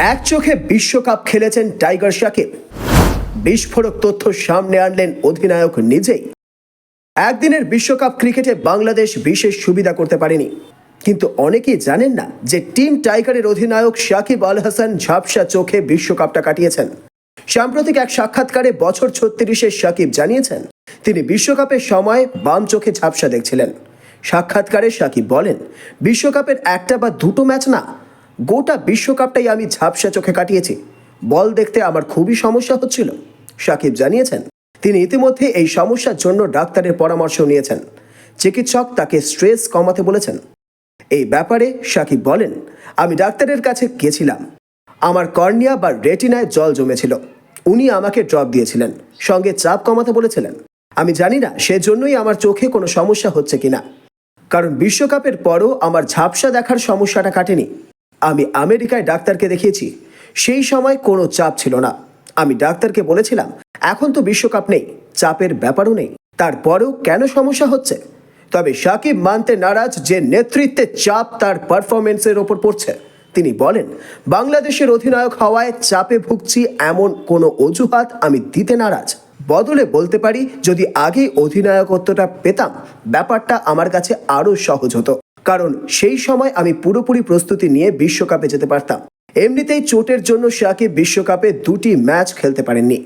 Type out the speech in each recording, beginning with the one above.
এক চোখে বিশ্বকাপ খেলেছেন টাইগার শাকিব। বিস্ফোরক তথ্য সামনে আনলেন অধিনায়ক নিজেই। একদিনের বিশ্বকাপ ক্রিকেটে বাংলাদেশ বিশেষ সুবিধা করতে পারেনি, কিন্তু অনেকেই জানেন না যে টিম টাইগারের অধিনায়ক সাকিব আল হাসান ঝাপসা চোখে বিশ্বকাপটা কাটিয়েছেন। সাম্প্রতিক এক সাক্ষাৎকারে বছর 36-এর সাকিব জানিয়েছেন তিনি বিশ্বকাপের সময় বাম চোখে ঝাপসা দেখছিলেন। সাক্ষাৎকারে সাকিব বলেন, বিশ্বকাপের একটা বা দুটো ম্যাচ না, গোটা বিশ্বকাপটাই আমি ঝাপসা চোখে কাটিয়েছি। বল দেখতে আমার খুবই সমস্যা হচ্ছিল। সাকিব জানিয়েছেন তিনি ইতিমধ্যে এই সমস্যার জন্য ডাক্তারের পরামর্শ নিয়েছেন। চিকিৎসক তাকে স্ট্রেস কমাতে বলেছেন। এই ব্যাপারে সাকিব বলেন, আমি ডাক্তারের কাছে গেছিলাম। আমার কর্নিয়া বা রেটিনায় জল জমেছিল। উনি আমাকে ড্রপ দিয়েছিলেন, সঙ্গে চাপ কমাতে বলেছিলেন। আমি জানি না সেজন্যই আমার চোখে কোনো সমস্যা হচ্ছে কিনা, কারণ বিশ্বকাপের পরও আমার ঝাপসা দেখার সমস্যাটা কাটেনি। আমি আমেরিকায় ডাক্তারকে দেখিয়েছি, সেই সময় কোনো চাপ ছিল না। আমি ডাক্তারকে বলেছিলাম এখন তো বিশ্বকাপ নেই, চাপের ব্যাপারও নেই, তারপরেও কেন সমস্যা হচ্ছে। তবে সাকিব মানতে নারাজ যে নেতৃত্বের চাপ তার পারফরমেন্সের ওপর পড়ছে। তিনি বলেন, বাংলাদেশের অধিনায়ক হওয়ায় চাপে ভুগছি এমন কোনো অজুহাত আমি দিতে নারাজ। বদলে বলতে পারি, যদি আগেই অধিনায়কত্বটা পেতাম ব্যাপারটা আমার কাছে আরও সহজ হতো, কারণ সেই সময় আমি পুরোপুরি প্রস্তুতি নিয়ে বিশ্বকাপে যেতে পারতাম। এমনিতেই চোটের জন্য সাকিব বিশ্বকাপে 2টি ম্যাচ খেলতে পারেননি।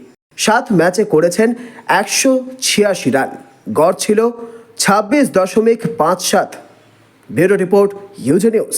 7 ম্যাচে করেছেন 186 রান, গড় ছিল 26.57। Bureau report, UJ news.